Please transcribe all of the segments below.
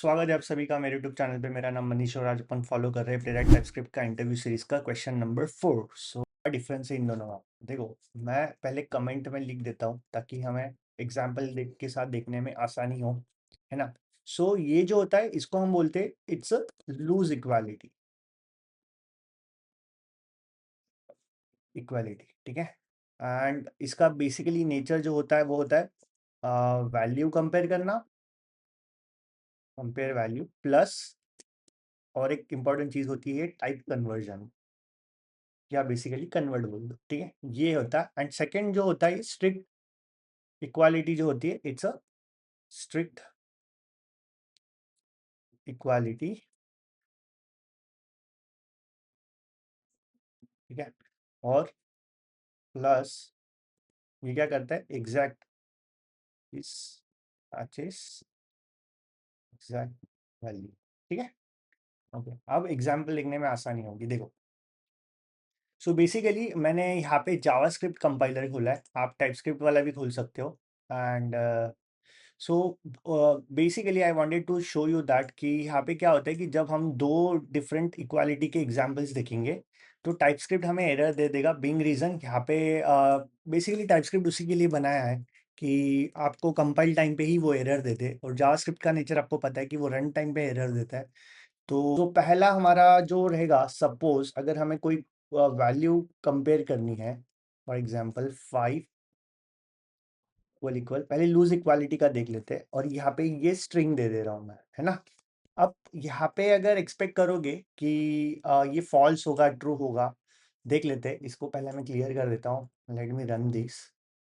स्वागत है आप सभी का मेरे यूट्यूब चैनल पे। मेरा नाम मनीष और आज अपन फॉलो कर रहे हैं प्लेराइट टाइपस्क्रिप्ट का इंटरव्यू सीरीज का क्वेश्चन नंबर 4। सो क्या डिफरेंस है इन दोनों का? देखो, मैं पहले कमेंट में लिख देता हूँ ताकि हमें एग्जाम्पल देख के साथ देखने में आसानी हो, है ना। सो ये जो होता है इसको हम बोलते हैं इट्स अ लूज इक्वालिटी। ठीक है। एंड इसका बेसिकली नेचर जो होता है वो होता है वैल्यू कंपेयर करना, कंपेयर वैल्यू प्लस, और एक इंपॉर्टेंट चीज होती है टाइप कन्वर्जन, या बेसिकली कन्वर्ट बोल दो। ठीक है, ये होता है। एंड सेकंड जो होता है स्ट्रिक्ट इक्वालिटी जो होती है, इट्स अ स्ट्रिक्ट इक्वालिटी। ठीक है। और प्लस ये क्या करता है, एग्जैक्ट इस मैचेस एग्जैक्ट वैल्यू। ठीक है। ओके, अब एग्जाम्पल लिखने में आसानी होगी। देखो, सो बेसिकली मैंने यहाँ पे जावास्क्रिप्ट कंपाइलर खोला है, आप टाइपस्क्रिप्ट वाला भी खोल सकते हो। And so basically I wanted to show you that कि यहाँ पे क्या होता है कि जब हम दो डिफरेंट इक्वालिटी के एग्जांपल्स देखेंगे तो टाइपस्क्रिप्ट हमें एरर दे देगा। बिंग रीजन यहाँ पे बेसिकली टाइपस्क्रिप्ट उसी के लिए बनाया है कि आपको कंपाइल टाइम पे ही वो एरर दे दे, और जावास्क्रिप्ट का नेचर आपको पता है कि वो रन टाइम पे एरर देता है। तो पहला हमारा जो रहेगा, सपोज अगर हमें कोई वैल्यू कंपेयर करनी है, फॉर एग्जांपल 5 इक्वल, पहले लूज इक्वालिटी का देख लेते हैं। और यहाँ पे ये स्ट्रिंग दे दे रहा हूँ मैं, है ना। अब यहाँ पे अगर एक्सपेक्ट करोगे कि ये फॉल्स होगा ट्रू होगा, देख लेते हैं। इसको पहले मैं क्लियर कर देता हूँ, let me run this.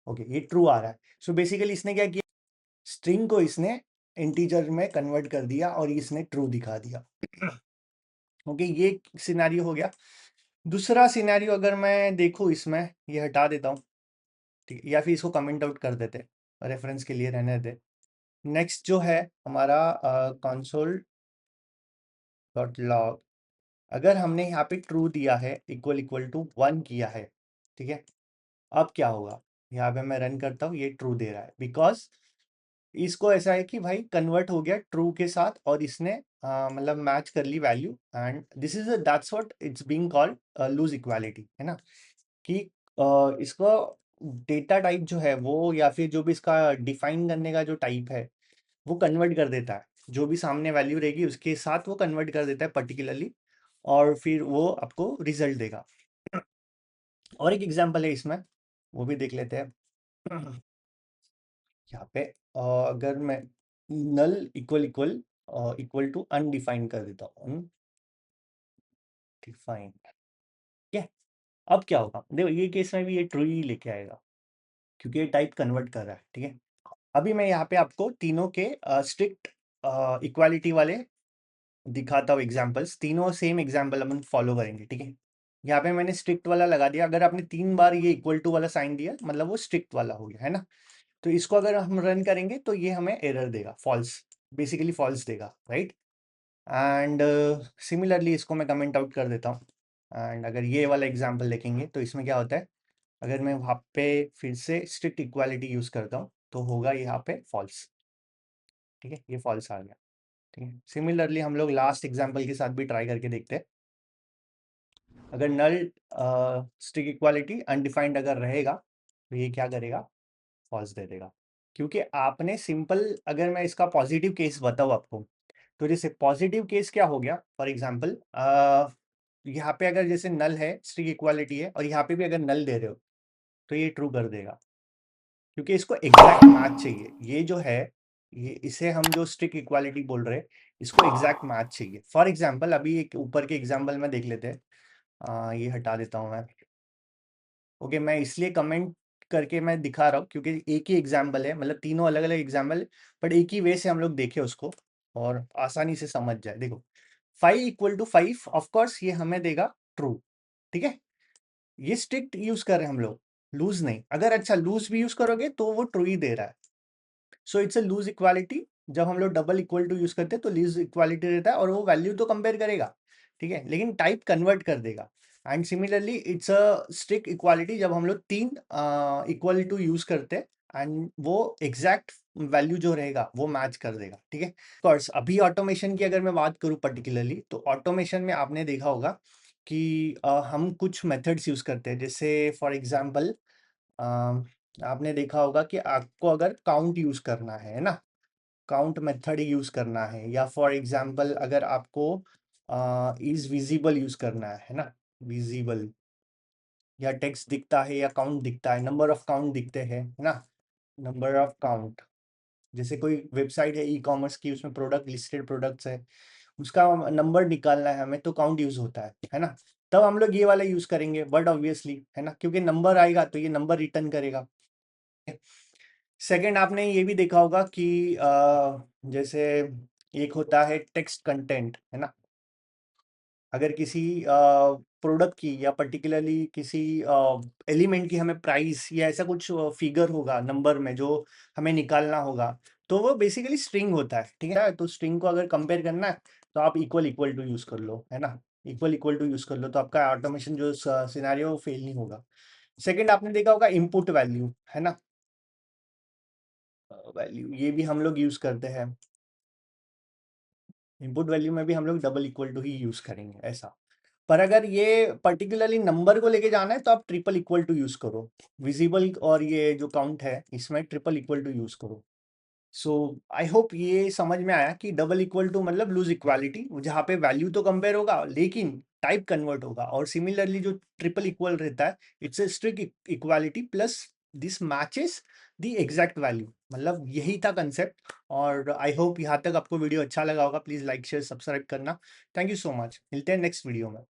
Okay, ये ट्रू आ रहा है। सो बेसिकली इसने क्या किया, स्ट्रिंग को इसने इंटीजर में कन्वर्ट कर दिया और इसने ट्रू दिखा दिया। ओके, ये सिनेरियो हो गया। दूसरा सिनेरियो अगर मैं देखूँ इसमें, ये हटा देता हूँ, ठीक है, या फिर इसको कमेंट आउट कर देते, रेफरेंस के लिए रहने दे। नेक्स्ट जो है हमारा कंसोल डॉट लॉग, अगर हमने यहाँ पे ट्रू दिया है, इक्वल इक्वल टू 1 किया है, ठीक है। अब क्या होगा, यहाँ पे मैं रन करता हूँ, ये ट्रू दे रहा है बिकॉज इसको ऐसा है कि भाई कन्वर्ट हो गया ट्रू के साथ और इसने मतलब मैच कर ली value. And this is that's what it's being called loose equality, है ना। कि इसको डेटा टाइप जो है वो, या फिर जो भी इसका डिफाइन करने का जो टाइप है, वो कन्वर्ट कर देता है। जो भी सामने वैल्यू रहेगी उसके साथ वो कन्वर्ट कर देता है पर्टिकुलरली, और फिर वो आपको रिजल्ट देगा। और एक एग्जांपल है इसमें, वो भी देख लेते हैं। यहाँ पे अगर मैं null equal equal equal to undefined कर देता हूँ, अनडिफाइंड, ठीक है। अब क्या होगा, देखो ये केस में भी ये ट्रू ही लेके आएगा क्योंकि ये टाइप कन्वर्ट कर रहा है, ठीक है। अभी मैं यहाँ पे आपको तीनों के स्ट्रिक्ट इक्वालिटी वाले दिखाता हूँ एग्जाम्पल्स। तीनों सेम एग्जाम्पल अपन फॉलो करेंगे, ठीक है। यहाँ पे मैंने स्ट्रिक्ट वाला लगा दिया। अगर आपने 3 बार ये इक्वल टू वाला साइन दिया मतलब वो स्ट्रिक्ट वाला हो गया, है ना। तो इसको अगर हम रन करेंगे तो ये हमें एरर देगा, फॉल्स, बेसिकली फॉल्स देगा, राइट। एंड सिमिलरली इसको मैं कमेंट आउट कर देता हूँ। एंड अगर ये वाला एग्जाम्पल देखेंगे तो इसमें क्या होता है, अगर मैं वहाँ पे फिर से स्ट्रिक्ट इक्वालिटी यूज करता हूँ तो होगा यहाँ पे फॉल्स, ठीक है। ये फॉल्स आ गया, ठीक है। सिमिलरली हम लोग लास्ट एग्जाम्पल के साथ भी ट्राई करके देखते हैं। अगर नल स्ट्रिक्ट इक्वालिटी अनडिफाइंड अगर रहेगा तो ये क्या करेगा, फॉल्स दे देगा। क्योंकि आपने सिंपल, अगर मैं इसका पॉजिटिव केस बताऊँ आपको, तो जैसे पॉजिटिव केस क्या हो गया, फॉर एग्जांपल यहाँ पे अगर जैसे नल है, स्ट्रिक्ट इक्वालिटी है, और यहाँ पे भी अगर नल दे रहे हो तो ये ट्रू कर देगा क्योंकि इसको एग्जैक्ट मैच चाहिए। ये जो है, ये इसे हम जो स्ट्रिक्ट इक्वालिटी बोल रहे हैं, इसको एग्जैक्ट मैच चाहिए। फॉर एग्जांपल अभी एक ऊपर के एग्जांपल में देख लेते हैं। ये हटा देता हूँ मैं। ओके, मैं इसलिए कमेंट करके मैं दिखा रहा हूँ क्योंकि एक ही एग्जाम्पल है, मतलब तीनों अलग अलग एग्जाम्पल, बट एक ही वे से हम लोग देखें उसको और आसानी से समझ जाए। देखो, 5 इक्वल टू 5, ऑफकोर्स ये हमें देगा ट्रू, ठीक है। ये स्ट्रिक्ट यूज कर रहे हैं हम लोग, लूज नहीं। अगर अच्छा लूज भी यूज करोगे तो वो ट्रू ही दे रहा है। So it's a loose equality. जब हम लोग डबल इक्वल टू यूज करते हैं तो लूज इक्वालिटी रहता है और वो वैल्यू तो कंपेयर करेगा, ठीक है, लेकिन टाइप कन्वर्ट कर देगा। And similarly it's a strict equality जब हम लोग 3 इक्वल टू यूज करते हैं एंड वो एग्जैक्ट वैल्यू जो रहेगा वो मैच कर देगा, ठीक है। कोर्स अभी ऑटोमेशन की अगर मैं बात करूँ पर्टिकुलरली, तो ऑटोमेशन में आपने देखा होगा कि हम कुछ मेथड्स यूज करते हैं, जैसे फॉर एग्जांपल आपने देखा होगा कि आपको अगर काउंट यूज करना है ना, काउंट मेथड यूज करना है, या फॉर एग्जांपल अगर आपको इज विजिबल यूज करना है ना, विजिबल, या टेक्स्ट दिखता है या काउंट दिखता है, नंबर ऑफ काउंट दिखते हैं है ना, नंबर ऑफ काउंट। जैसे कोई वेबसाइट है ई कॉमर्स की, उसमें प्रोडक्ट लिस्टेड प्रोडक्ट्स है, उसका नंबर निकालना है हमें, तो काउंट यूज होता है ना। तब हम लोग ये वाला यूज करेंगे, बट ऑब्वियसली है ना, क्योंकि नंबर आएगा तो ये नंबर रिटर्न करेगा। सेकंड, आपने ये भी देखा होगा कि जैसे एक होता है टेक्स्ट कंटेंट है ना, अगर किसी प्रोडक्ट की या पर्टिकुलरली किसी एलिमेंट की हमें प्राइस या ऐसा कुछ फिगर होगा नंबर में जो हमें निकालना होगा, तो वो बेसिकली स्ट्रिंग होता है, ठीक है। तो स्ट्रिंग को अगर कंपेयर करना है तो आप इक्वल इक्वल टू यूज कर लो, है ना, इक्वल इक्वल टू यूज कर लो, तो आपका ऑटोमेशन जो सिनेरियो फेल नहीं होगा। सेकंड, आपने देखा होगा इनपुट वैल्यू, है ना, वैल्यू ये भी हम लोग यूज करते हैं। इनपुट वैल्यू में भी हम लोग डबल इक्वल टू ही यूज करेंगे ऐसा। पर अगर ये पर्टिकुलरली नंबर को लेके जाना है तो आप ट्रिपल इक्वल टू यूज करो। विजिबल और ये जो काउंट है इसमें ट्रिपल इक्वल टू यूज करो। सो आई होप ये समझ में आया कि डबल इक्वल टू मतलब लूज इक्वालिटी, जहाँ पे वैल्यू तो कंपेयर होगा लेकिन टाइप कन्वर्ट होगा। और सिमिलरली जो ट्रिपल इक्वल रहता है, it's a strict equality plus this matches the exact value. मतलब यही था कंसेप्ट। और आई होप यहाँ तक आपको वीडियो अच्छा लगा होगा। प्लीज लाइक शेयर सब्सक्राइब करना। थैंक यू सो मच, मिलते हैं नेक्स्ट वीडियो में।